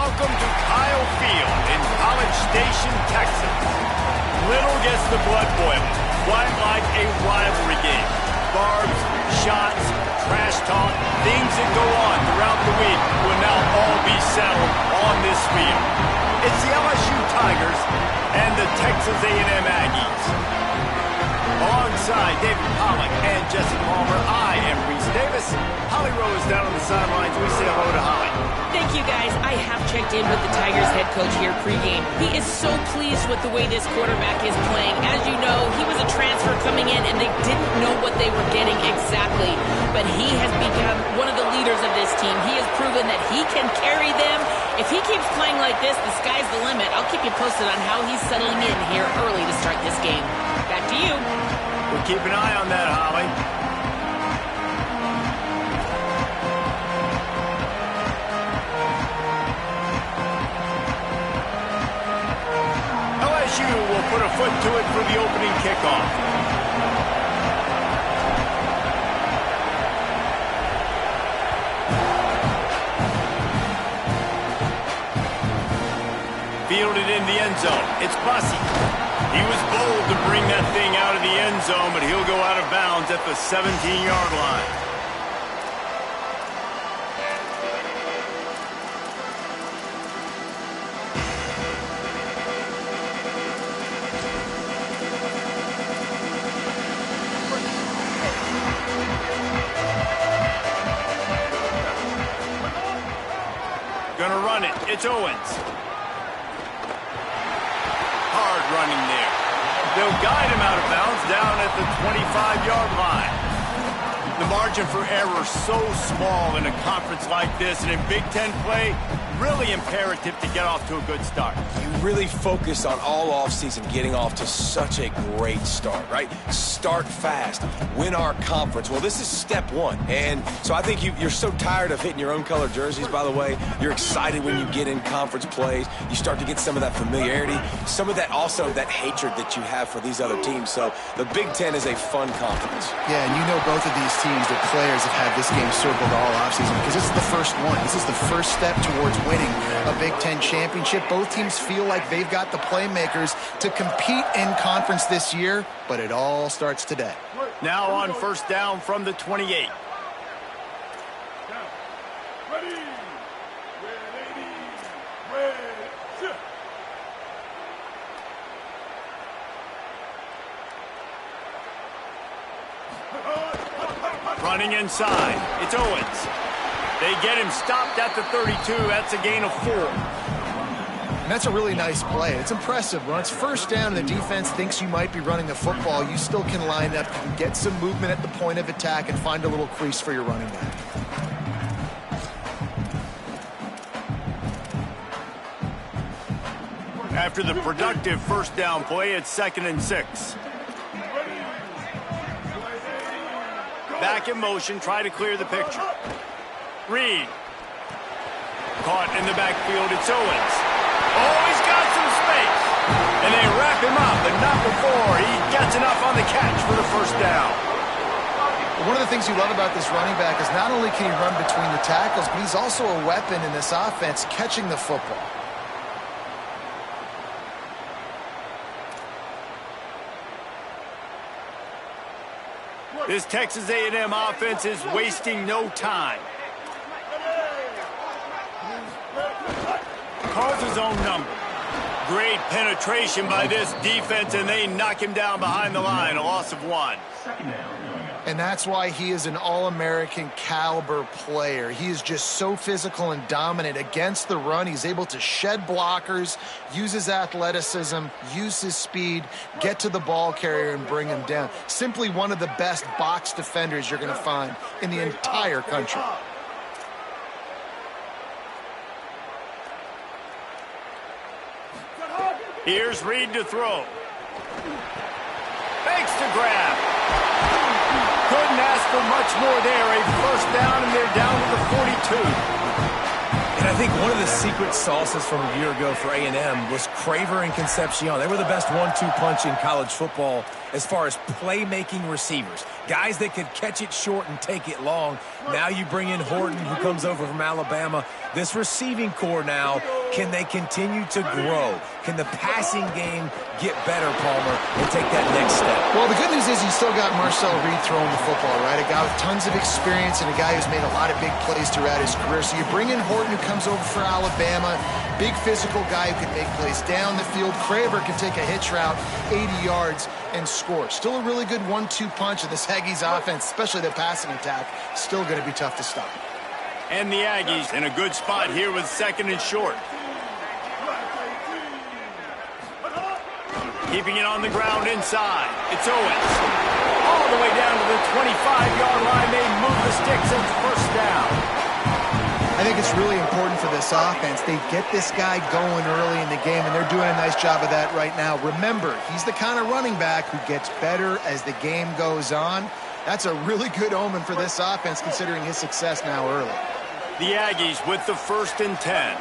Welcome to Kyle Field in College Station, Texas. Little gets the blood boiling, quite like a rivalry game. Barbs, shots, trash talk, things that go on throughout the week will now all be settled on this field. It's the LSU Tigers and the Texas A&M Aggies. Alongside David Pollack and Jesse Palmer, I am Reese Davis. Holly Rose down on the sidelines. We say hello to Holly. Thank you, guys. I have checked in with the Tigers head coach here pregame. He is so pleased with the way this quarterback is playing. As you know, he was a transfer coming in, and they didn't know what they were getting exactly. But he has become one of the leaders of this team. He has proven that he can carry them. If he keeps playing like this, the sky's the limit. I'll keep you posted on how he's settling in here early to start this game. Back to you. We'll keep an eye on that, Holly. LSU will put a foot to it for the opening kickoff. Fielded in the end zone. It's Bussey. He was bold to bring that thing out of the end zone, but he'll go out of bounds at the 17-yard line. Gonna run it. It's Owens. Hard running there. They'll guide him out of bounds down at the 25-yard line. The margin for error so small in a conference like this, and in Big Ten play, really imperative to get off to a good start. You really focus on all offseason getting off to such a great start, right? Start fast, win our conference. Well, this is step one. And so I think you're so tired of hitting your own color jerseys, by the way. You're excited when you get in conference plays. You start to get some of that familiarity, some of that also that hatred that you have for these other teams. So the Big Ten is a fun conference. Yeah, and you know both of these teams, the players have had this game circled all offseason because this is the first one. This is the first step towards winning a Big Ten championship. Both teams feel like they've got the playmakers to compete in conference this year, but it all starts today. Now on first down from the 28. Running inside, it's Owens. They get him stopped at the 32. That's a gain of 4. And that's a really nice play. It's impressive. When it's first down and the defense thinks you might be running the football, you still can line up, you can get some movement at the point of attack and find a little crease for your running back. After the productive first down play, it's 2nd and 6. Back in motion, try to clear the picture. Reed. Caught in the backfield, it's Owens. Oh, he's got some space. And they wrap him up, but not before he gets enough on the catch for the first down. One of the things you love about this running back is not only can he run between the tackles, but he's also a weapon in this offense catching the football. This Texas A&M offense is wasting no time. Calls his own number. Great penetration by this defense, and they knock him down behind the line, a loss of 1. And that's why he is an All-American caliber player. He is just so physical and dominant against the run. He's able to shed blockers, use his athleticism, use his speed, get to the ball carrier and bring him down. Simply one of the best box defenders you're going to find in the entire country. Here's Reed to throw. Fakes to grab. Couldn't ask for much more there. A first down, and they're down to the 42. And I think one of the secret sauces from a year ago for A&M was Craver and Concepcion. They were the best 1-2 punch in college football as far as playmaking receivers. Guys that could catch it short and take it long. Now you bring in Horton, who comes over from Alabama. This receiving core now Can they continue to grow? Can the passing game get better, Palmer, and take that next step? Well, the good news is you still got Marcel Reed throwing the football, right? A guy with tons of experience and a guy who's made a lot of big plays throughout his career. So you bring in Horton, who comes over for Alabama, big physical guy who can make plays down the field. Craver can take a hitch route, 80 yards, and score. Still a really good 1-2 punch of this Aggies offense, especially the passing attack. Still going to be tough to stop. And the Aggies in a good spot here with 2nd and short. Keeping it on the ground inside. It's Owens. All the way down to the 25-yard line. They move the sticks. It's first down. I think it's really important for this offense. They get this guy going early in the game, and they're doing a nice job of that right now. Remember, he's the kind of running back who gets better as the game goes on. That's a really good omen for this offense, considering his success now early. The Aggies with the 1st and 10.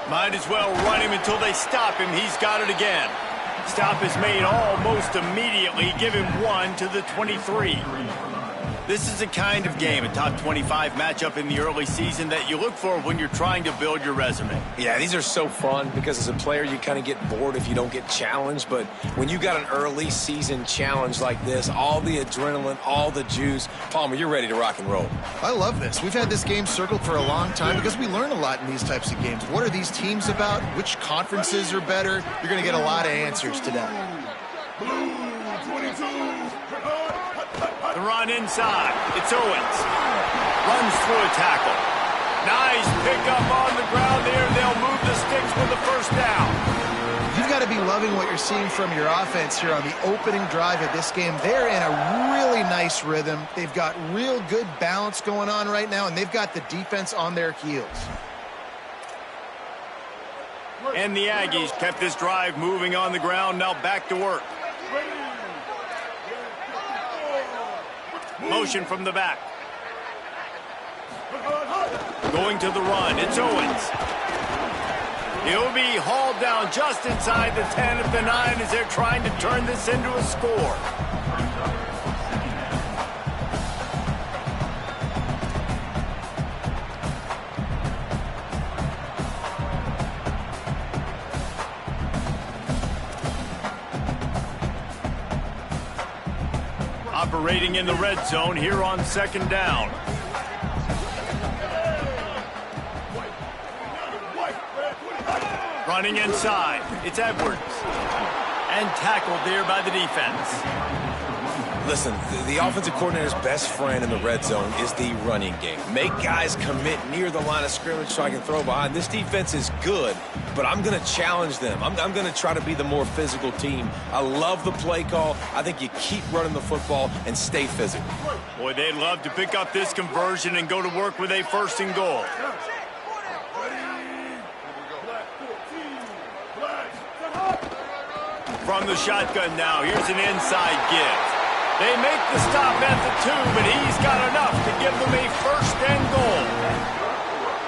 Might as well run him until they stop him. He's got it again. Stop is made almost immediately. Give him 1 to the 23. This is the kind of game, a top 25 matchup in the early season, that you look for when you're trying to build your resume. Yeah, these are so fun because as a player, you kind of get bored if you don't get challenged. But when you got an early season challenge like this, all the adrenaline, all the juice, Palmer, you're ready to rock and roll. I love this. We've had this game circled for a long time because we learn a lot in these types of games. What are these teams about? Which conferences are better? You're going to get a lot of answers today. The run inside. It's Owens. Runs through a tackle. Nice pickup on the ground there. They'll move the sticks with the first down. You've got to be loving what you're seeing from your offense here on the opening drive of this game. They're in a really nice rhythm. They've got real good balance going on right now, and they've got the defense on their heels. And the Aggies kept this drive moving on the ground. Now back to work. Motion from the back. Going to the run. It's Owens. He'll be hauled down just inside the 10 of the 9 as they're trying to turn this into a score. Operating in the red zone here on 2nd down. Running inside. It's Edwards. And tackled there by the defense. Listen, the offensive coordinator's best friend in the red zone is the running game. Make guys commit near the line of scrimmage so I can throw behind. This defense is good, but I'm going to challenge them. I'm going to try to be the more physical team. I love the play call. I think you keep running the football and stay physical. Boy, they'd love to pick up this conversion and go to work with a 1st and goal. From the shotgun now, here's an inside give. They make the stop at the 2, but he's got enough to give them a 1st and goal.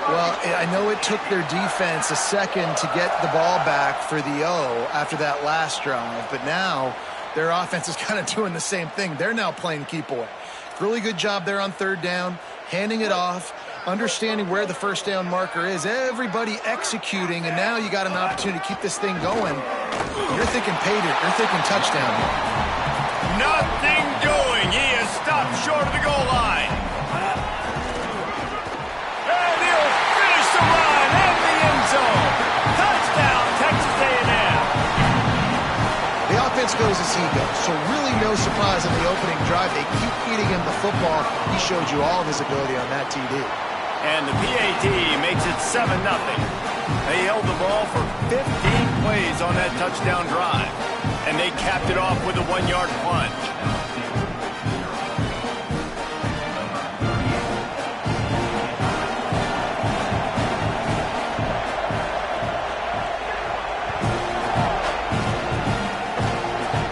Well, I know it took their defense a second to get the ball back for the O after that last drive, but now their offense is kind of doing the same thing. They're now playing keep away. Really good job there on 3rd down, handing it off, understanding where the 1st down marker is, everybody executing, and now you got an opportunity to keep this thing going. You're thinking pay dirt. You're thinking touchdown here. Nothing doing. He is stopped short of the goal line. And he'll finish the run in the end zone. Touchdown, Texas A&M. The offense goes as he goes, so really no surprise in the opening drive. They keep feeding him the football. He showed you all of his ability on that TD. And the PAT makes it 7-0. They held the ball for 15 plays on that touchdown drive. And they capped it off with a 1-yard plunge.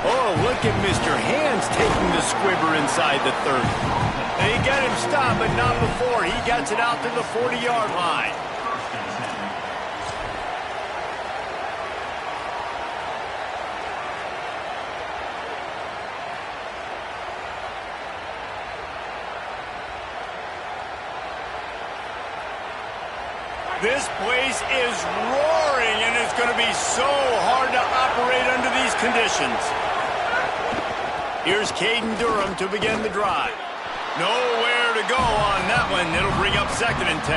Oh, look at Mr. Hands taking the squibber inside the 30. They get him stopped, but not before he gets it out to the 40-yard line. This place is roaring, and it's going to be so hard to operate under these conditions. Here's Caden Durham to begin the drive. Nowhere to go on that one. It'll bring up 2nd and 10.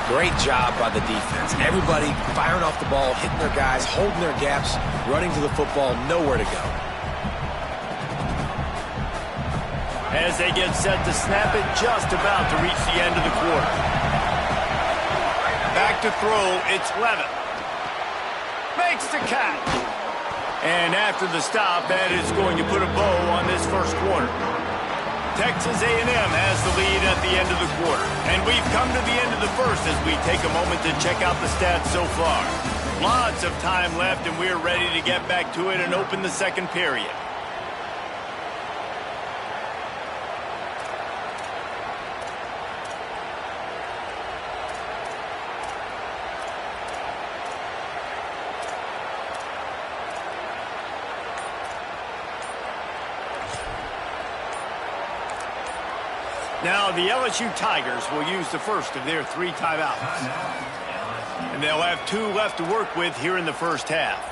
Great job by the defense. Everybody firing off the ball, hitting their guys, holding their gaps, running to the football, nowhere to go. As they get set to snap it, just about to reach the end of the quarter. Back to throw, it's Levitt. Makes the catch. And after the stop, that is going to put a bow on this first quarter. Texas A&M has the lead at the end of the quarter. And we've come to the end of the first as we take a moment to check out the stats so far. Lots of time left, and we're ready to get back to it and open the second period. Now, the LSU Tigers will use the first of their 3 timeouts. And they'll have 2 left to work with here in the first half.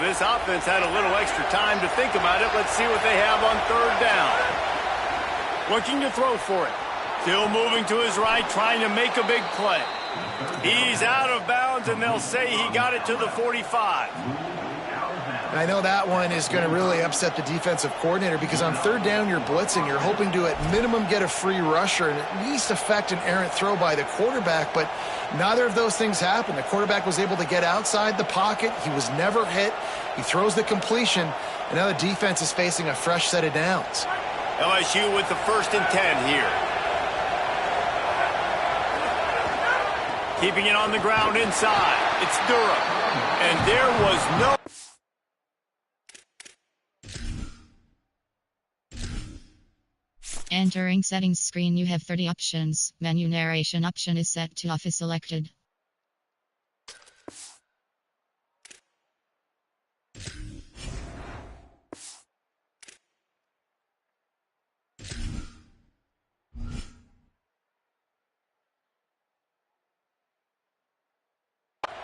This offense had a little extra time to think about it. Let's see what they have on 3rd down. Looking to throw for it. Still moving to his right, trying to make a big play. He's out of bounds, and they'll say he got it to the 45. I know that one is going to really upset the defensive coordinator because on 3rd down you're blitzing. You're hoping to at minimum get a free rusher and at least affect an errant throw by the quarterback, but neither of those things happened. The quarterback was able to get outside the pocket. He was never hit. He throws the completion, and now the defense is facing a fresh set of downs. LSU with the 1st and 10 here. Keeping it on the ground inside. It's Durham. And there was no... Entering settings screen, you have 30 options. Menu narration option is set to off is selected.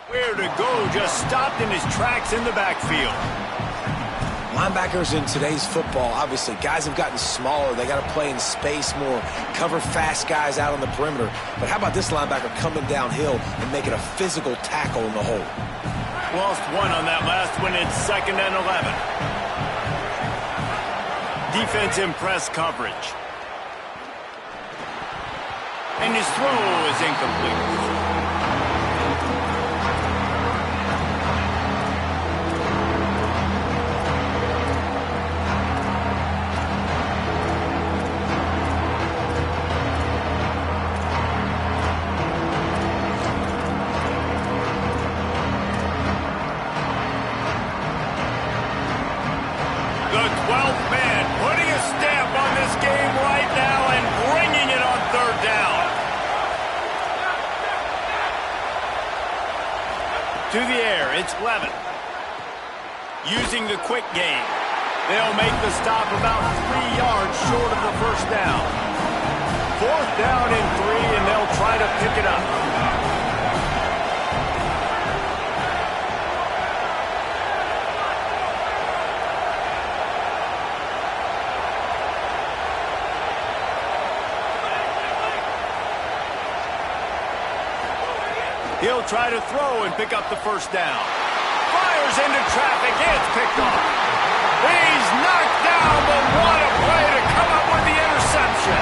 Where to go, just stopped in his tracks in the backfield. Linebackers in today's football, obviously, guys have gotten smaller. They got to play in space more, cover fast guys out on the perimeter. But how about this linebacker coming downhill and making a physical tackle in the hole? Lost 1 on that last one. It's 2nd and 11. Defense in press coverage. And his throw is incomplete. The 12th man putting a stamp on this game right now and bringing it on 3rd down. To the air, it's Levitt. Using the quick game. They'll make the stop about 3 yards short of the 1st down. 4th down and 3, and they'll try to pick it up. He'll try to throw and pick up the 1st down. Fires into traffic. It's picked off. He's knocked down, but what a play to come up with the interception.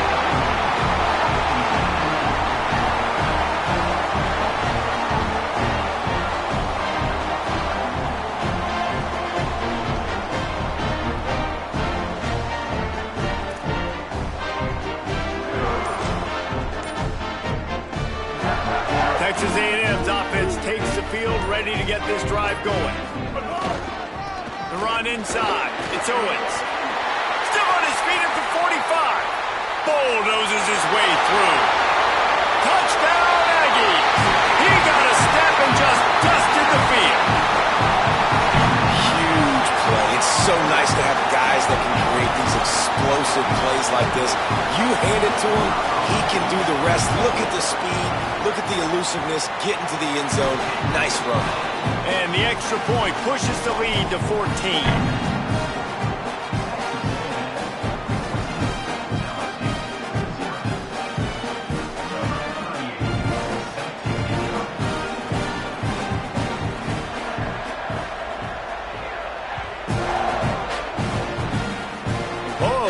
Texas A&M's offense takes the field, ready to get this drive going. run inside. It's Owens. Still on his feet at the 45. Bulldozes his way through. Touchdown, Aggies. He got a step and just dusted the field. Huge play. It's so nice to have guys that can create these explosive plays like this. You hand it to him, he can do the rest. Look at the speed. Look at the elusiveness. Get into the end zone. Nice run. And the extra point pushes the lead to 14.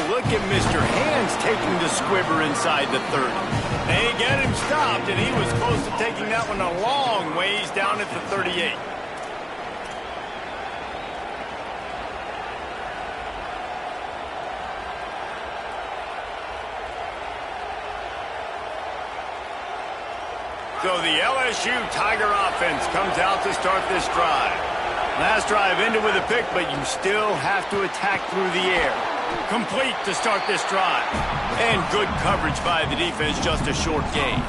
Look at Mr. Hands taking the squibber inside the 30. They get him stopped, and he was close to taking that one a long ways down at the 38. So the LSU Tiger offense comes out to start this drive. Last drive ended with a pick, but you still have to attack through the air. Complete to start this drive. And good coverage by the defense, just a short gain.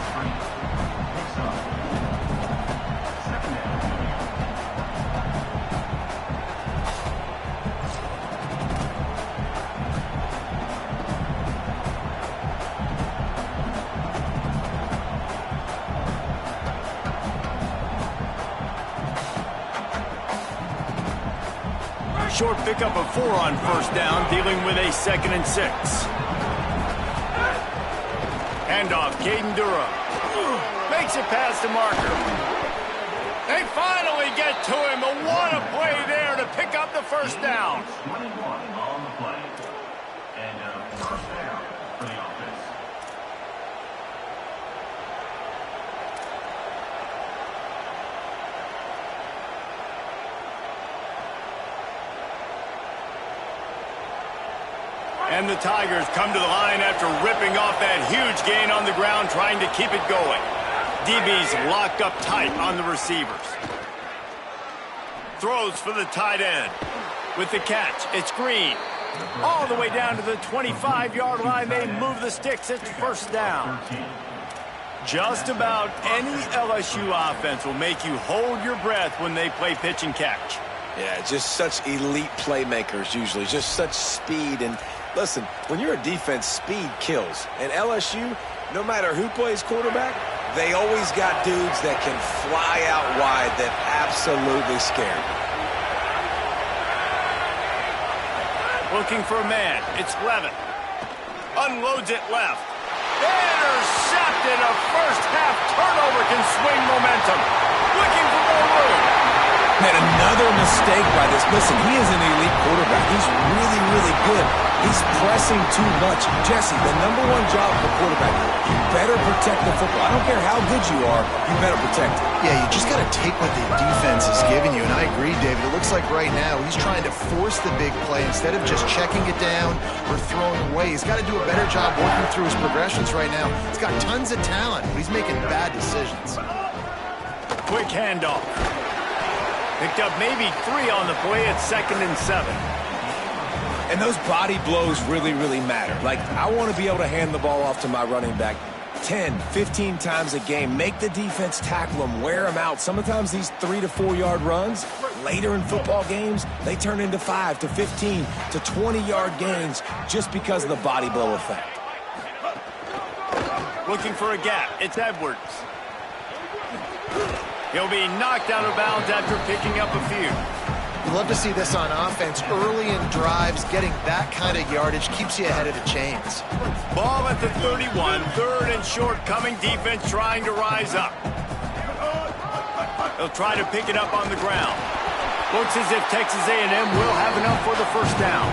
Short pickup of 4 on first down, dealing with a 2nd and 6. Handoff, Caden Durham. Makes it past the marker. They finally get to him. But what a play there to pick up the first down. 21 on the play. And first down for the offense. And the Tigers come to the line after ripping off that huge gain on the ground, trying to keep it going. DB's locked up tight on the receivers. Throws for the tight end. With the catch, it's Green. All the way down to the 25-yard line. They move the sticks. It's first down. Just about any LSU offense will make you hold your breath when they play pitch and catch. Yeah, just such elite playmakers usually. Just such speed. And listen, when you're a defense, speed kills. And LSU, no matter who plays quarterback, they always got dudes that can fly out wide that absolutely scare you. Looking for a man. It's Levin. Unloads it left. Intercepted. A first-half turnover can swing momentum. Looking for more room. Man, another mistake by this. Listen, he is an elite quarterback. He's really, really good. He's pressing too much. Jesse, the #1 job for quarterback, you better protect the football. I don't care how good you are, you better protect it. Yeah, you just got to take what the defense is giving you. And I agree, David. It looks like right now he's trying to force the big play instead of just checking it down or throwing away. He's got to do a better job working through his progressions right now. He's got tons of talent, but he's making bad decisions. Quick handoff. Picked up maybe 3 on the play at 2nd and 7. And those body blows really, really matter. Like, I want to be able to hand the ball off to my running back 10, 15 times a game. Make the defense tackle them, wear them out. Sometimes these 3 to 4 yard runs, later in football games, they turn into 5 to 15 to 20-yard gains just because of the body blow effect. Looking for a gap. It's Edwards. He'll be knocked out of bounds after picking up a few. You love to see this on offense. Early in drives, getting that kind of yardage keeps you ahead of the chains. Ball at the 31, 3rd and short coming. Defense trying to rise up. They'll try to pick it up on the ground. Looks as if Texas A&M will have enough for the first down.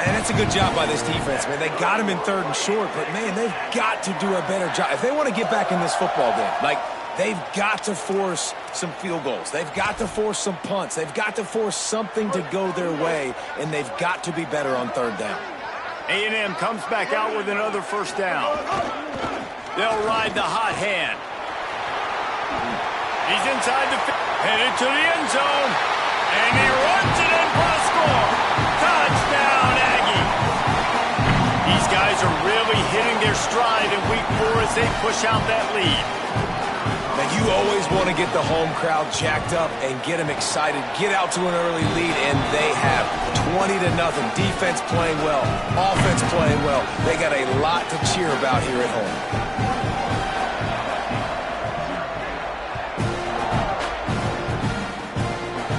And it's a good job by this defense, man. They got him in 3rd and short, but, man, they've got to do a better job. If they want to get back in this football game, like, they've got to force some field goals. They've got to force some punts. They've got to force something to go their way, and they've got to be better on 3rd down. A&M comes back out with another first down. They'll ride the hot hand. He's inside the headed to the end zone. And he runs it in for a score. Touchdown, Aggie. These guys are really hitting their stride in week 4 as they push out that lead. Now, you always want to get the home crowd jacked up and get them excited, get out to an early lead, and they have 20-0. Defense playing well, offense playing well. They got a lot to cheer about here at home.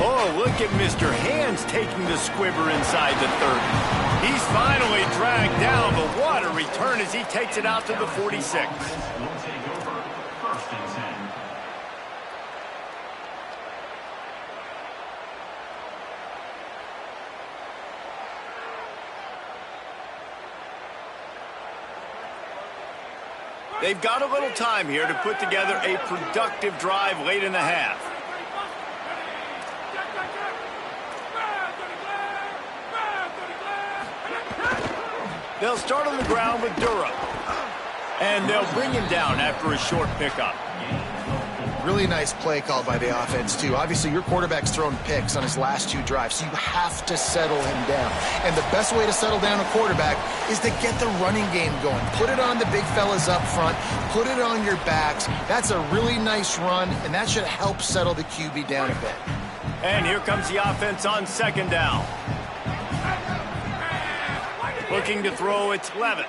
Oh, look at Mr. Hands taking the squibber inside the 30. He's finally dragged down, but what a return as he takes it out to the 46. Will take over 1st and 10. They've got a little time here to put together a productive drive late in the half. They'll start on the ground with Durham. And they'll bring him down after a short pickup. Really nice play call by the offense, too. Obviously, your quarterback's thrown picks on his last 2 drives, so you have to settle him down. And the best way to settle down a quarterback is to get the running game going. Put it on the big fellas up front. Put it on your backs. That's a really nice run, and that should help settle the QB down a bit. And here comes the offense on 2nd down. Looking to throw, it's Levitt.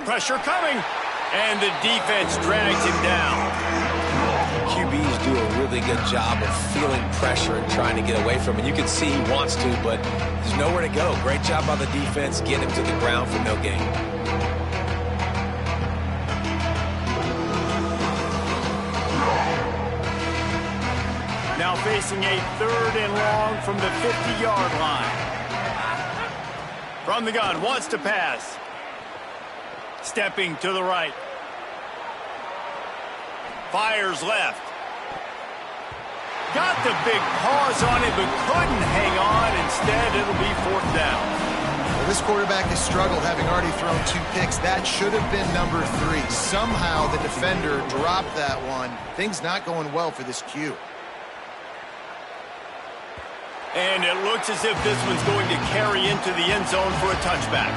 Pressure coming, and the defense drags him down. QBs do a really good job of feeling pressure and trying to get away from it. You can see he wants to, but there's nowhere to go. Great job by the defense, getting him to the ground for no gain. Now facing a 3rd and long from the 50-yard line. From the gun, wants to pass. Stepping to the right. Fires left. Got the big paws on it, but couldn't hang on. Instead, it'll be 4th down. Well, this quarterback has struggled, having already thrown 2 picks. That should have been number 3. Somehow the defender dropped that one. Things not going well for this Q. And it looks as if this one's going to carry into the end zone for a touchback.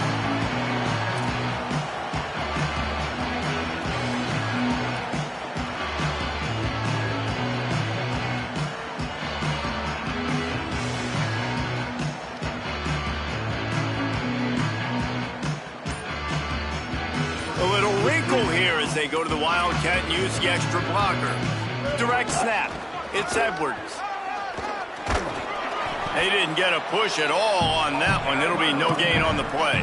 A little wrinkle here as they go to the Wildcat and use the extra blocker. Direct snap. It's Edwards. They didn't get a push at all on that one. It'll be no gain on the play.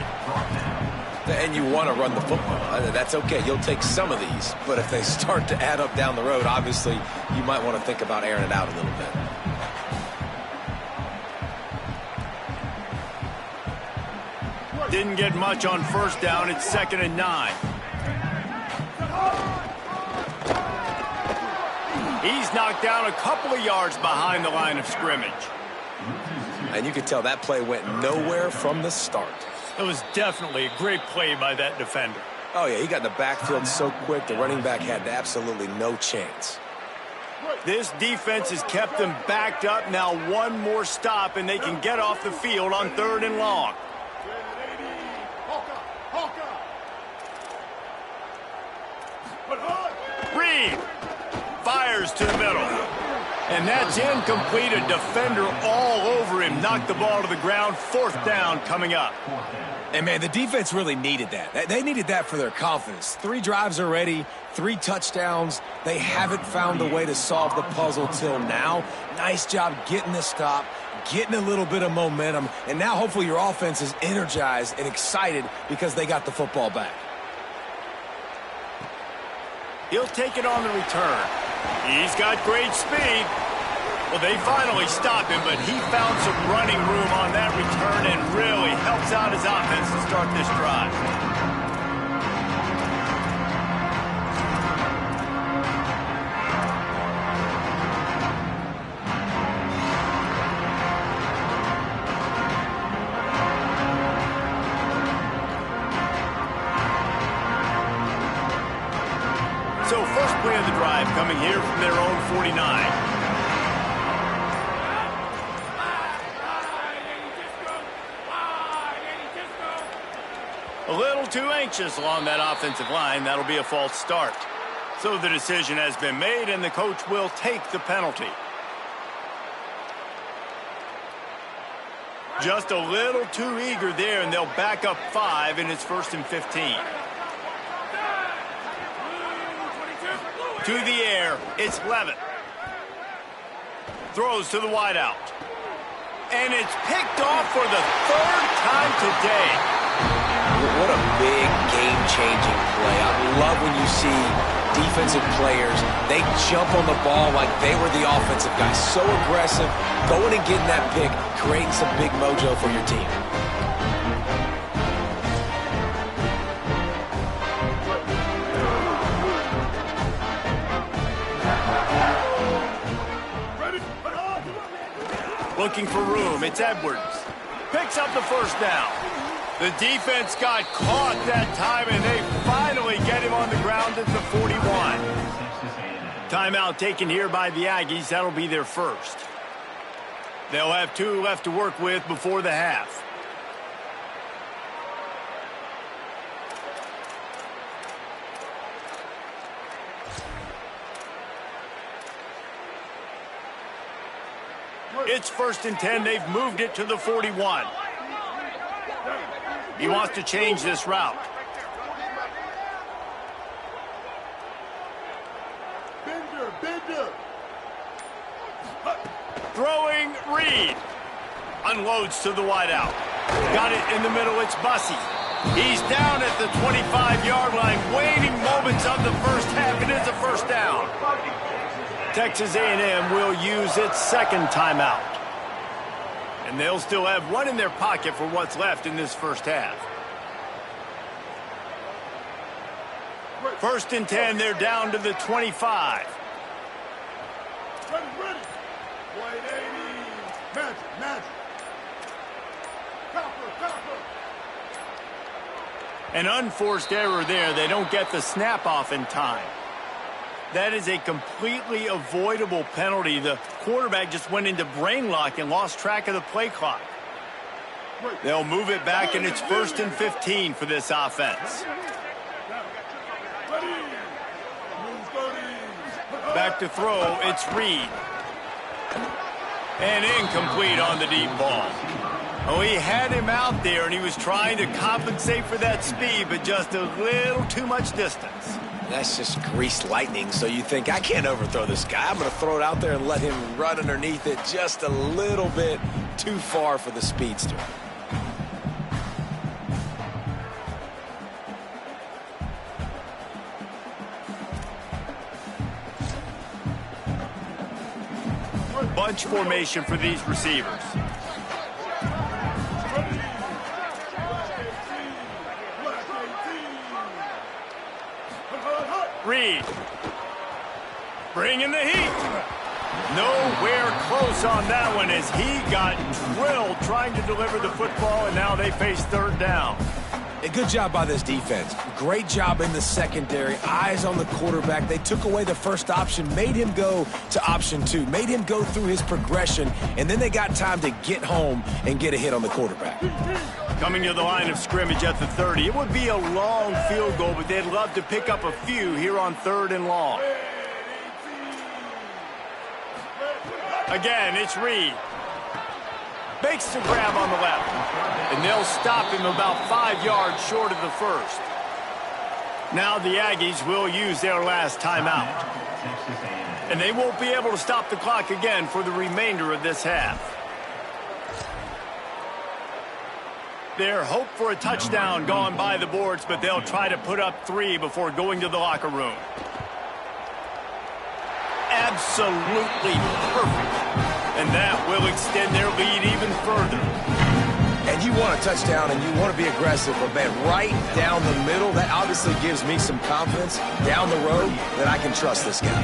And you want to run the football. That's okay. You'll take some of these. But if they start to add up down the road, obviously, you might want to think about airing it out a little bit. Didn't get much on 1st down. It's 2nd and 9. He's knocked down a couple of yards behind the line of scrimmage. And you can tell that play went nowhere from the start. It was definitely a great play by that defender. Oh, yeah, he got in the backfield so quick, the running back had absolutely no chance. This defense has kept them backed up. Now one more stop, and they can get off the field on 3rd and long. Reed fires to the middle. And that's incomplete. A defender all over him. Knocked the ball to the ground. 4th down coming up. And, man, the defense really needed that. They needed that for their confidence. 3 drives already, 3 touchdowns. They haven't found a way to solve the puzzle till now. Nice job getting the stop, getting a little bit of momentum. And now hopefully your offense is energized and excited because they got the football back. He'll take it on the return. He's got great speed. Well, they finally stop him, but he found some running room on that return and really helps out his offense to start this drive. So first play of the drive coming here from their own 49. A little too anxious along that offensive line. That'll be a false start. So the decision has been made, and the coach will take the penalty. Just a little too eager there, and they'll back up 5, and it's 1st and 15. To the air, it's Levitt. Throws to the wideout. And it's picked off for the 3rd time today. What a big game-changing play. I love when you see defensive players, they jump on the ball like they were the offensive guys. So aggressive, going and getting that pick, creating some big mojo for your team. Looking for room, it's Edwards. Picks up the 1st down. The defense got caught that time, and they finally get him on the ground at the 41. Timeout taken here by the Aggies. That'll be their 1st. They'll have 2 left to work with before the half. It's 1st and 10. They've moved it to the 41. He wants to change this route. Bender. Throwing Reed. Unloads to the wideout. Got it in the middle. It's Bussey. He's down at the 25-yard line, waiting moments of the first half. It is a 1st down. Texas A&M will use its 2nd timeout. And they'll still have 1 in their pocket for what's left in this 1st half. 1st and 10, they're down to the 25. Ready. White 80. Magic. Copper. An unforced error there. They don't get the snap off in time. That is a completely avoidable penalty. The quarterback just went into brain lock and lost track of the play clock. They'll move it back, and it's 1st and 15 for this offense. Back to throw, it's Reed. And incomplete on the deep ball. Oh, he had him out there, and he was trying to compensate for that speed, but just a little too much distance. That's just greased lightning, so you think, I can't overthrow this guy. I'm going to throw it out there and let him run underneath it just a little bit too far for the speedster. Bunch formation for these receivers. Reed. Bringing the heat. Nowhere close on that one as he got drilled trying to deliver the football, and now they face 3rd down. A good job by this defense. Great job in the secondary. Eyes on the quarterback. They took away the first option, made him go to option 2, made him go through his progression, and then they got time to get home and get a hit on the quarterback. Coming to the line of scrimmage at the 30. It would be a long field goal, but they'd love to pick up a few here on 3rd and long. Again, it's Reed. Makes the grab on the left. And they'll stop him about 5 yards short of the 1st. Now the Aggies will use their last timeout. And they won't be able to stop the clock again for the remainder of this half. Their hope for a touchdown gone by the boards, but they'll try to put up 3 before going to the locker room. Absolutely perfect. And that will extend their lead even further. And you want a touchdown and you want to be aggressive, but man, right down the middle, that obviously gives me some confidence down the road that I can trust this guy.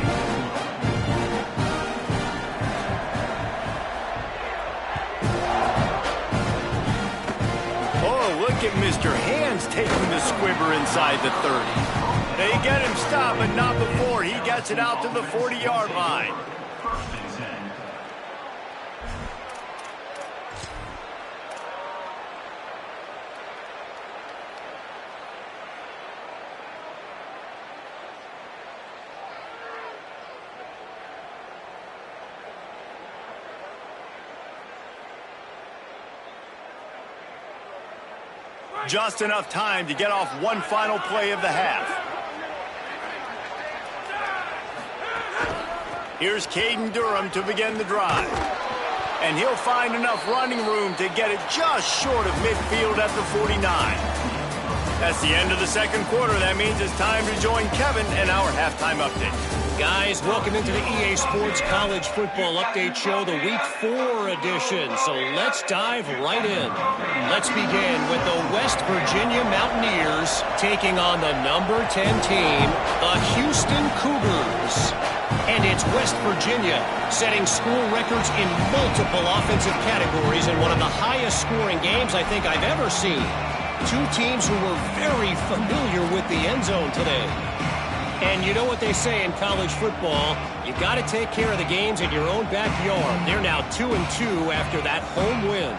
Oh, look at Mr. Hands taking the squibber inside the 30. They get him stopped, but not before he gets it out to the 40-yard line. Just enough time to get off one final play of the half. Here's Caden Durham to begin the drive. And he'll find enough running room to get it just short of midfield at the 49. That's the end of the second quarter. That means it's time to join Kevin and our halftime update. Guys, welcome into the EA Sports College Football Update Show, the Week 4 edition. So let's dive right in. Let's begin with the West Virginia Mountaineers taking on the number 10 team, the Houston Cougars. And it's West Virginia setting school records in multiple offensive categories in one of the highest scoring games I think I've ever seen. Two teams who were very familiar with the end zone today. And you know what they say in college football, you got to take care of the games in your own backyard. They're now 2-2 after that home win.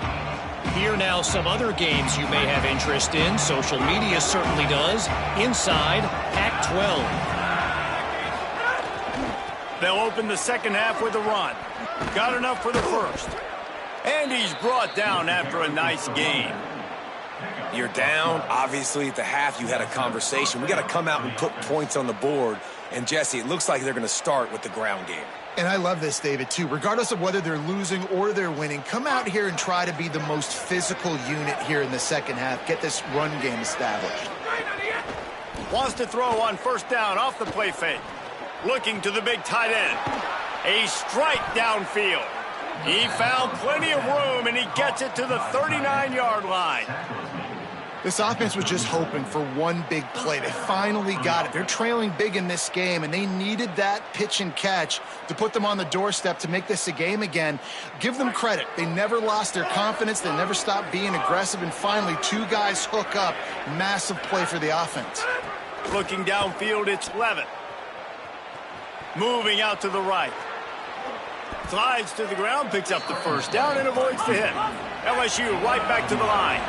Here now some other games you may have interest in. Social media certainly does. Inside Pac-12. They'll open the second half with a run. Got enough for the first. And he's brought down after a nice game. You're down. Obviously, at the half, you had a conversation. We got to come out and put points on the board. And, Jesse, it looks like they're going to start with the ground game. And I love this, David, too. Regardless of whether they're losing or they're winning, come out here and try to be the most physical unit here in the second half. Get this run game established. Wants to throw on first down off the play fake. Looking to the big tight end. A strike downfield. He found plenty of room, and he gets it to the 39-yard line. This offense was just hoping for one big play. They finally got it. They're trailing big in this game, and they needed that pitch and catch to put them on the doorstep to make this a game again. Give them credit. They never lost their confidence. They never stopped being aggressive, and finally, two guys hook up. Massive play for the offense. Looking downfield, it's Levitt. Moving out to the right. Slides to the ground, picks up the first down, and avoids the hit. LSU right back to the line.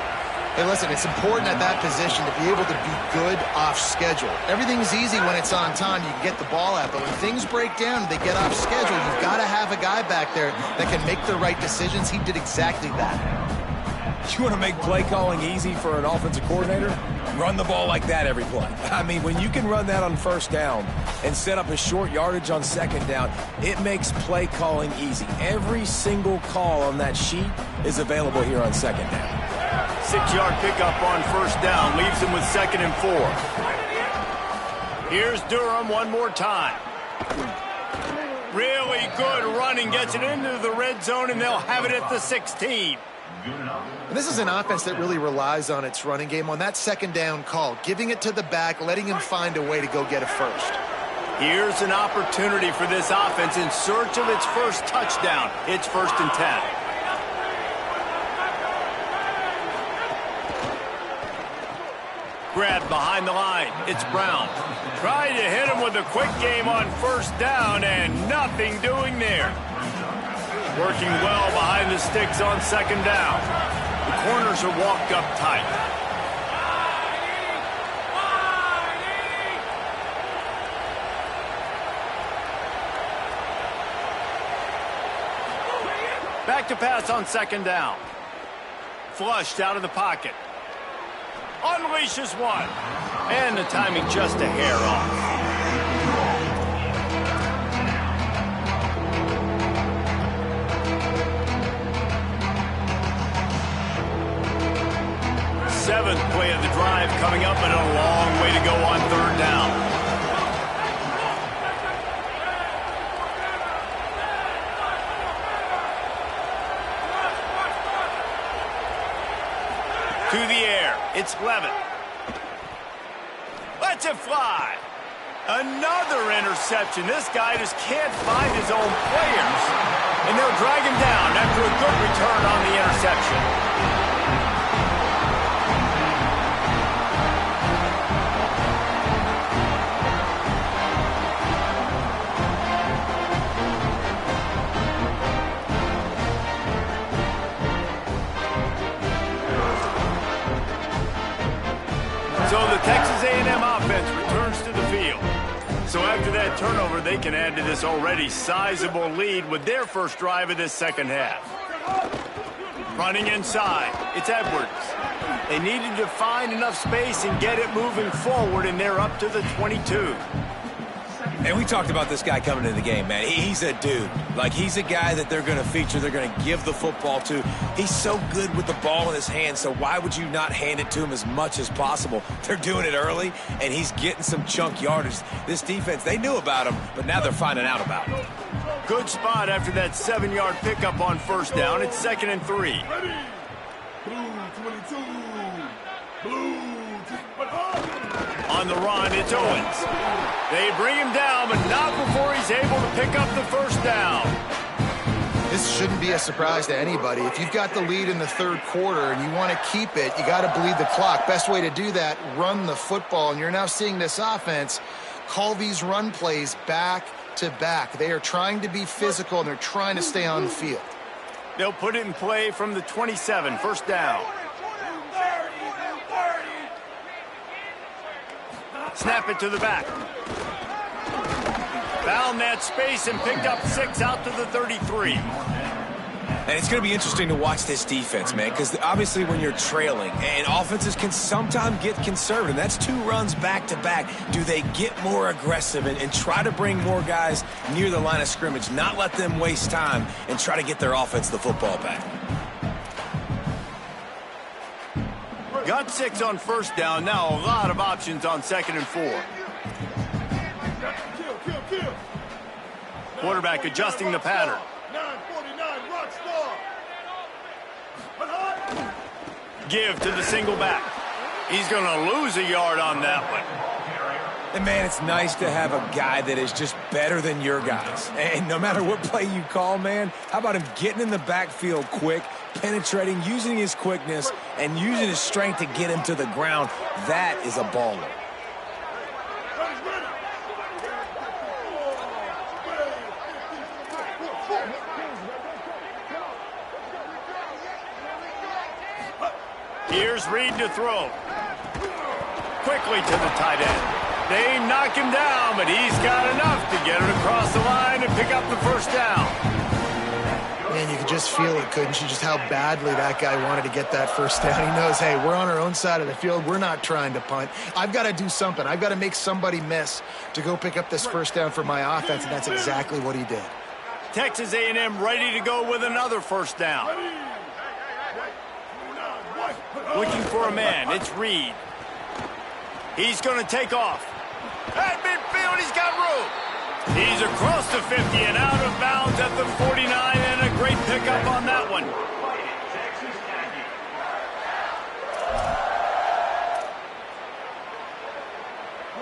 Hey, listen, it's important at that position to be able to be good off schedule. Everything's easy when it's on time. You can get the ball out, but when things break down and they get off schedule, you've got to have a guy back there that can make the right decisions. He did exactly that. You want to make play calling easy for an offensive coordinator? Run the ball like that every play. I mean, when you can run that on first down and set up a short yardage on second down, it makes play calling easy. Every single call on that sheet is available here on second down. 6-yard pickup on first down leaves him with 2nd and 4. Here's Durham one more time. Really good running, gets it into the red zone, and they'll have it at the 16. And this is an offense that really relies on its running game on that second down call, giving it to the back, letting him find a way to go get a first. Here's an opportunity for this offense in search of its first touchdown. It's 1st and 10. Grabbed behind the line. It's Brown. Trying to hit him with a quick game on first down, and nothing doing there. Working well behind the sticks on second down. The corners are walked up tight. Back to pass on second down. Flushed out of the pocket. Unleashes one. And the timing just a hair off. Seventh play of the drive coming up, and a long way to go on third down. To the air, it's Levitt. Lets it fly. Another interception. This guy just can't find his own players. And they'll drag him down after a good return on the interception. So the Texas A&M offense returns to the field. So after that turnover, they can add to this already sizable lead with their first drive of this second half. Running inside, it's Edwards. They needed to find enough space and get it moving forward, and they're up to the 22. And we talked about this guy coming into the game, man. He's a dude. Like, he's a guy that they're going to feature, they're going to give the football to. He's so good with the ball in his hand, so why would you not hand it to him as much as possible? They're doing it early, and he's getting some chunk yardage. This defense, they knew about him, but now they're finding out about him. Good spot after that 7-yard pickup on first down. It's 2nd and 3. Ready. Blue 22. Blue. On the run, it's Owens. They bring him down, but not before he's able to pick up the first down. This shouldn't be a surprise to anybody. If you've got the lead in the third quarter and you want to keep it, you got to bleed the clock. Best way to do that, run the football. And you're now seeing this offense call these run plays back to back. They are trying to be physical, and they're trying to stay on the field. They'll put it in play from the 27, first down. Snap it to the back. Found that space and picked up 6 out to the 33. And it's going to be interesting to watch this defense, man, because obviously when you're trailing, and offenses can sometimes get conservative. That's 2 runs back-to-back. Do they get more aggressive and try to bring more guys near the line of scrimmage, not let them waste time, and try to get their offense the football back? Got 6 on first down. Now a lot of options on 2nd and 4. Quarterback adjusting the pattern. 949 rock star. Give to the single back. He's going to lose a yard on that one. And, man, it's nice to have a guy that is just better than your guys. And no matter what play you call, man, how about him getting in the backfield quick, penetrating, using his quickness, and using his strength to get him to the ground? That is a baller. Here's Reed to throw. Quickly to the tight end. They knock him down, but he's got enough to get it across the line and pick up the first down. Man, you could just feel it, couldn't you? Just how badly that guy wanted to get that first down. He knows, hey, we're on our own side of the field. We're not trying to punt. I've got to do something. I've got to make somebody miss to go pick up this first down for my offense, and that's exactly what he did. Texas A&M ready to go with another first down. Looking for a man. It's Reed. He's going to take off. At midfield, he's got room. He's across the 50 and out of bounds at the 49, and a great pickup on that one.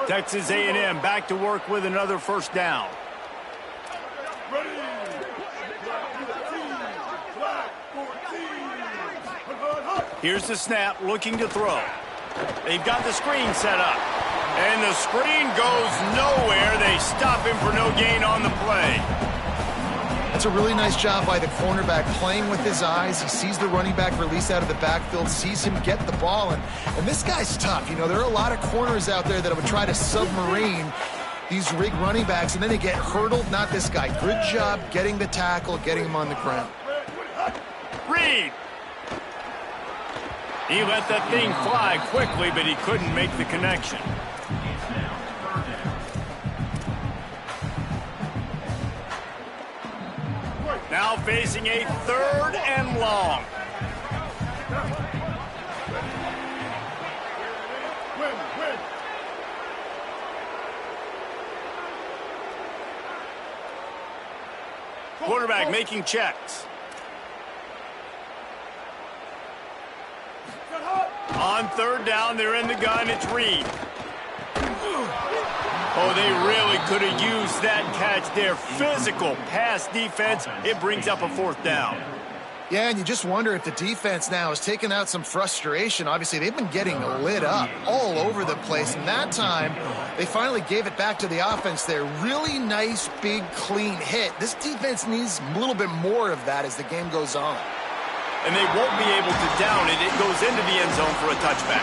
Texas A&M back to work with another first down. Here's the snap, looking to throw. They've got the screen set up. And the screen goes nowhere. They stop him for no gain on the play. That's a really nice job by the cornerback, playing with his eyes. He sees the running back release out of the backfield, sees him get the ball. And this guy's tough. You know, there are a lot of corners out there that would try to submarine these rig running backs, and then they get hurdled. Not this guy. Good job getting the tackle, getting him on the ground. Reed. He let that thing fly quickly, but he couldn't make the connection. Now facing a 3rd and long. Quarterback making checks. On 3rd down, they're in the gun. It's Reed. Oh, they really could have used that catch there. Physical pass defense. It brings up a 4th down. Yeah, and you just wonder if the defense now has taken out some frustration. Obviously, they've been getting lit up all over the place. And that time, they finally gave it back to the offense there. Really nice, big, clean hit. This defense needs a little bit more of that as the game goes on. And they won't be able to down it. It goes into the end zone for a touchback.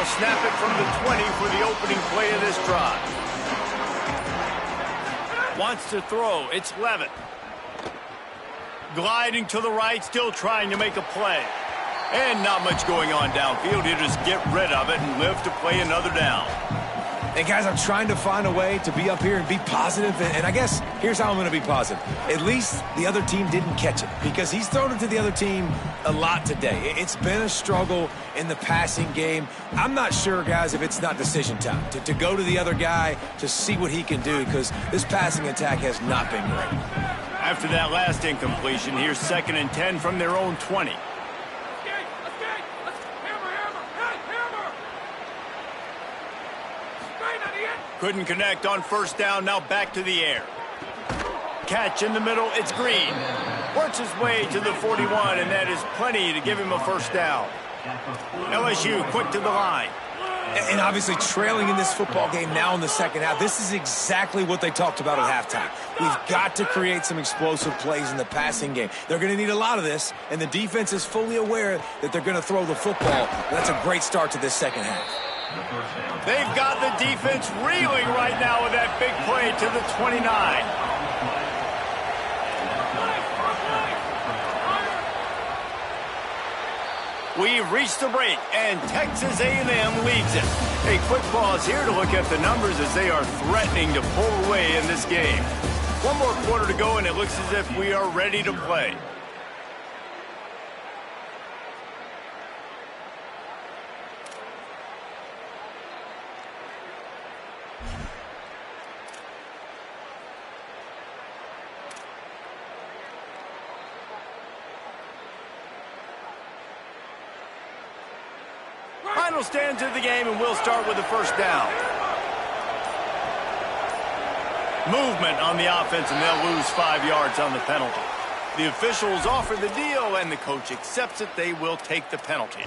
They'll snap it from the 20 for the opening play of this drive. Wants to throw. It's Levitt. Gliding to the right, still trying to make a play. And not much going on downfield. He'll just get rid of it and live to play another down. And guys, I'm trying to find a way to be up here and be positive, and I guess here's how I'm going to be positive. At least the other team didn't catch it, because he's thrown it to the other team a lot today. It's been a struggle in the passing game. I'm not sure, guys, if it's not decision time to go to the other guy to see what he can do, because this passing attack has not been great. After that last incompletion, here's 2nd and 10 from their own 20. Couldn't connect on 1st down, now back to the air. Catch in the middle, it's Green. Works his way to the 41, and that is plenty to give him a 1st down. LSU quick to the line. And obviously trailing in this football game now in the 2nd half, this is exactly what they talked about at halftime. We've got to create some explosive plays in the passing game. They're going to need a lot of this, and the defense is fully aware that they're going to throw the football. And that's a great start to this 2nd half. They've got the defense reeling right now with that big play to the 29. We've reached the break, and Texas A&M leads it. A quick pause here to look at the numbers as they are threatening to pull away in this game. One more quarter to go, and it looks as if we are ready to play. Final stands of the game, and we'll start with the 1st down. Movement on the offense, and they'll lose 5 yards on the penalty. The officials offer the deal, and the coach accepts it. They will take the penalty.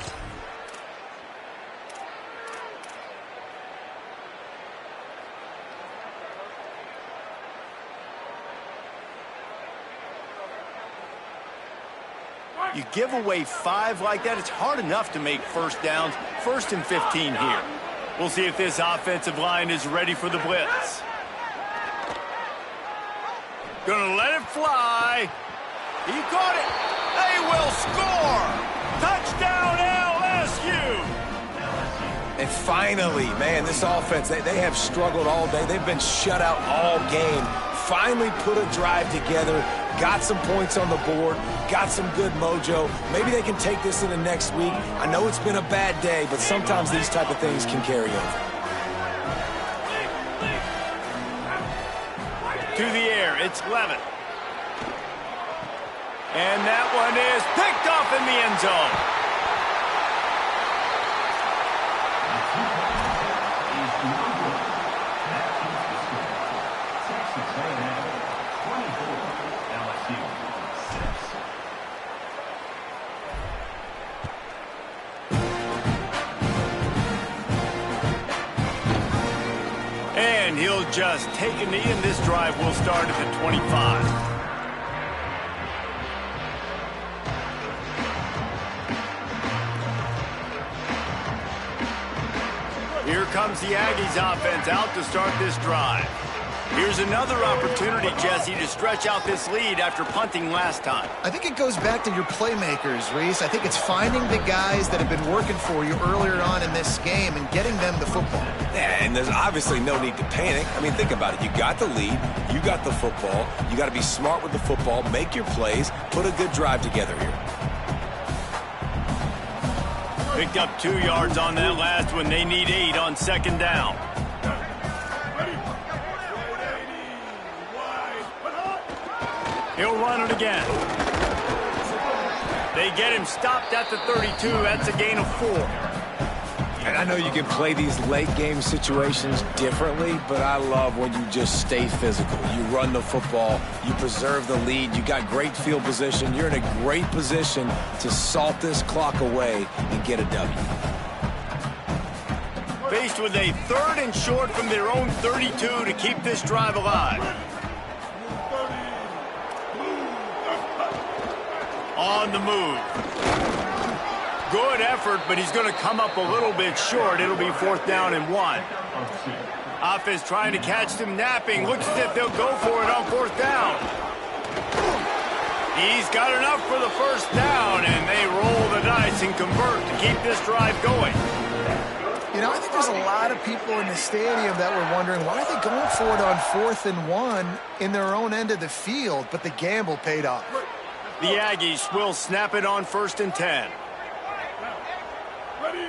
You give away 5 like that, it's hard enough to make 1st downs. 1st and 15 here. We'll see if this offensive line is ready for the blitz. Gonna let it fly. He caught it. They will score. Touchdown LSU. And finally, man, this offense, they have struggled all day. They've been shut out all game. Finally put a drive together, got some points on the board, got some good mojo. Maybe they can take this into next week. I know it's been a bad day, but sometimes these type of things can carry over. To the air, it's Levitt. And that one is picked off in the end zone. And he'll just take a knee, and this drive will start at the 25. Here comes the Aggies offense out to start this drive. Here's another opportunity, Jesse, to stretch out this lead after punting last time. I think it goes back to your playmakers, Reese. I think it's finding the guys that have been working for you earlier on in this game and getting them the football. Yeah, and there's obviously no need to panic. I mean, think about it. You got the lead. You got the football. You got to be smart with the football, make your plays, put a good drive together here. Picked up 2 yards on that last one. They need 8 on 2nd down. He'll run it again. They get him stopped at the 32. That's a gain of 4. And I know you can play these late game situations differently, but I love when you just stay physical. You run the football, you preserve the lead, you got great field position. You're in a great position to salt this clock away and get a W. Faced with a 3rd and short from their own 32 to keep this drive alive. On the move. good effort, but he's going to come up a little bit short. It'll be 4th down and 1. Offense trying to catch them napping. Looks as if they'll go for it on 4th down. He's got enough for the 1st down, and they roll the dice and convert to keep this drive going. You know, I think there's a lot of people in the stadium that were wondering, why are they going for it on 4th and 1 in their own end of the field? But the gamble paid off. The Aggies will snap it on 1st and 10. Ready.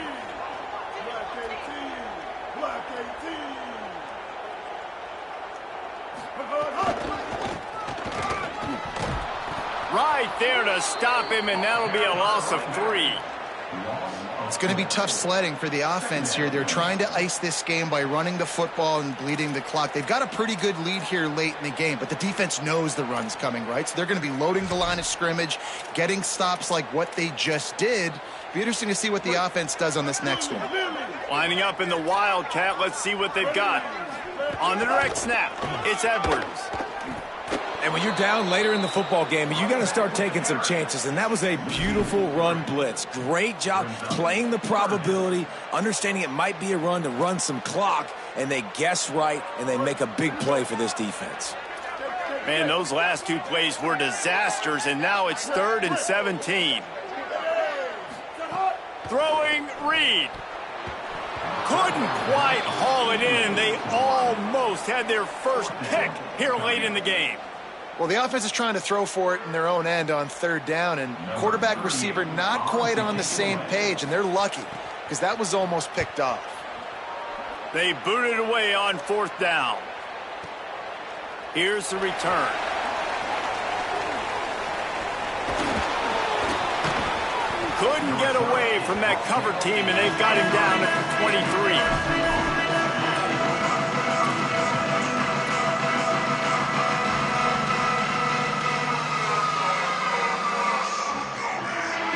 Black 18. Black 18. Right there to stop him, and that'll be a loss of 3. It's going to be tough sledding for the offense here. They're trying to ice this game by running the football and bleeding the clock. They've got a pretty good lead here late in the game, but the defense knows the run's coming, right? So they're going to be loading the line of scrimmage, getting stops like what they just did. Be interesting to see what the offense does on this next one. Lining up in the Wildcat. Let's see what they've got. On the direct snap, it's Edwards. And when you're down later in the football game, you got to start taking some chances. And that was a beautiful run blitz. Great job playing the probability, understanding it might be a run to run some clock, and they guess right, and they make a big play for this defense. Man, those last 2 plays were disasters, and now it's 3rd and 17. Throwing Reed. Couldn't quite haul it in. They almost had their first pick here late in the game. Well, the offense is trying to throw for it in their own end on 3rd down, and quarterback receiver not quite on the same page, and they're lucky because that was almost picked off. They booted away on 4th down. Here's the return. Couldn't get away from that cover team, and they've got him down at the 23.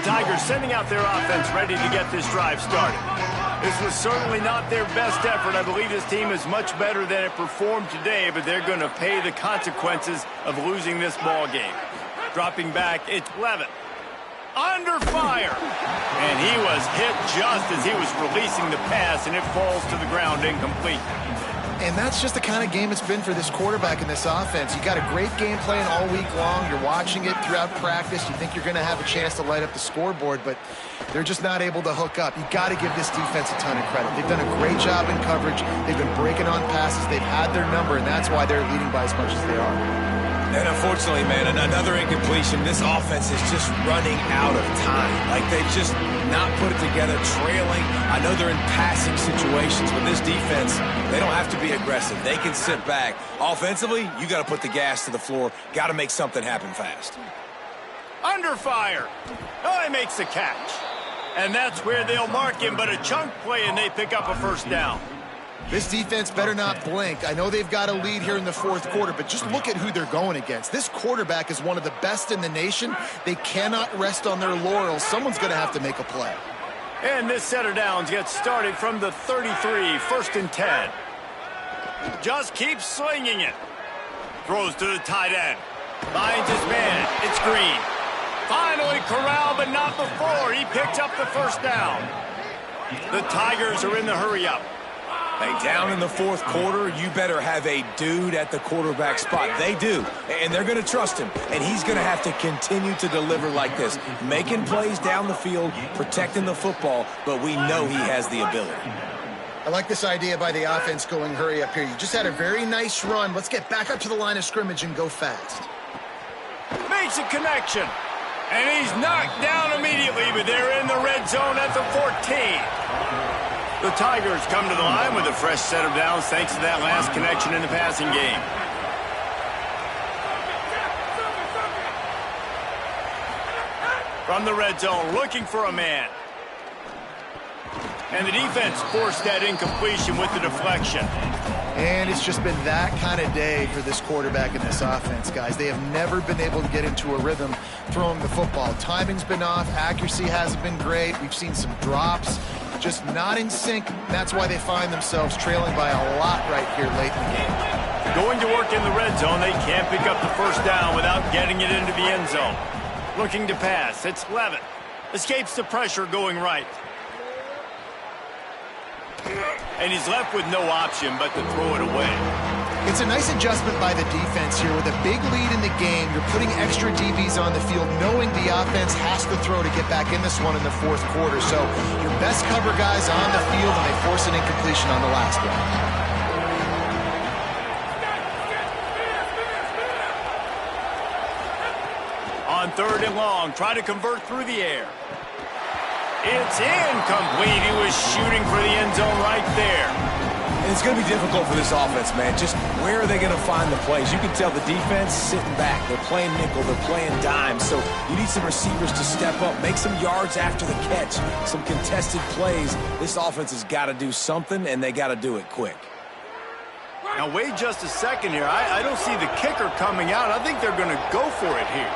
Tigers sending out their offense ready to get this drive started. This was certainly not their best effort. I believe this team is much better than it performed today, but they're going to pay the consequences of losing this ball game. Dropping back, it's Levitt. Under fire. And he was hit just as he was releasing the pass, and it falls to the ground incomplete. And that's just the kind of game it's been for this quarterback in this offense. You got a great game plan all week long. You're watching it throughout practice. You think you're going to have a chance to light up the scoreboard, but they're just not able to hook up. You got to give this defense a ton of credit. They've done a great job in coverage. They've been breaking on passes. They've had their number, and that's why they're leading by as much as they are. And unfortunately, man, another incompletion. This offense is just running out of time. Like they've just not put it together, trailing. I know they're in passing situations, but this defense, they don't have to be aggressive. They can sit back. Offensively, you got to put the gas to the floor. Got to make something happen fast. Under fire. Oh, he makes the catch. And that's where they'll mark him, but a chunk play, and they pick up a 1st down. This defense better not blink. I know they've got a lead here in the 4th quarter, but just look at who they're going against. This quarterback is one of the best in the nation. They cannot rest on their laurels. Someone's going to have to make a play. And this set of downs gets started from the 33, 1st and 10. Just keeps slinging it. Throws to the tight end. Finds his man. It's Green. Finally corralled, but not before. He picks up the 1st down. The Tigers are in the hurry-up. Hey, down in the 4th quarter, you better have a dude at the quarterback spot. They do, and they're going to trust him, and he's going to have to continue to deliver like this, making plays down the field, protecting the football, but we know he has the ability. I like this idea by the offense going hurry up here. You just had a very nice run. Let's get back up to the line of scrimmage and go fast. Makes a connection, and he's knocked down immediately, but they're in the red zone at the 14. The Tigers come to the line with a fresh set of downs thanks to that last connection in the passing game. From the red zone, looking for a man. And the defense forced that incompletion with the deflection. And it's just been that kind of day for this quarterback and this offense, guys. They have never been able to get into a rhythm throwing the football. Timing's been off. Accuracy hasn't been great. We've seen some drops. Just not in sync. That's why they find themselves trailing by a lot right here late in the game. Going to work in the red zone. They can't pick up the 1st down without getting it into the end zone. Looking to pass. It's Levitt. Escapes the pressure going right. And he's left with no option but to throw it away. It's a nice adjustment by the defense here. With a big lead in the game, you're putting extra DBs on the field, knowing the offense has to throw to get back in this one in the fourth quarter. So your best cover guys on the field, and they force an incompletion on the last one. On 3rd and long, try to convert through the air. It's incomplete. He was shooting for the end zone right there. And it's going to be difficult for this offense, man. Just where are they going to find the plays? You can tell the defense sitting back. They're playing nickel. They're playing dime. So you need some receivers to step up, make some yards after the catch, some contested plays. This offense has got to do something, and they got to do it quick. Now, wait just a second here. I don't see the kicker coming out. I think they're going to go for it here.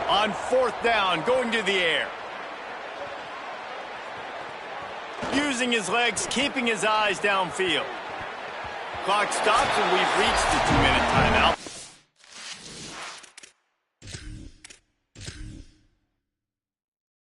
On 4th down, going to the air. Using his legs, keeping his eyes downfield. Clock stops, and we've reached the 2-minute timeout.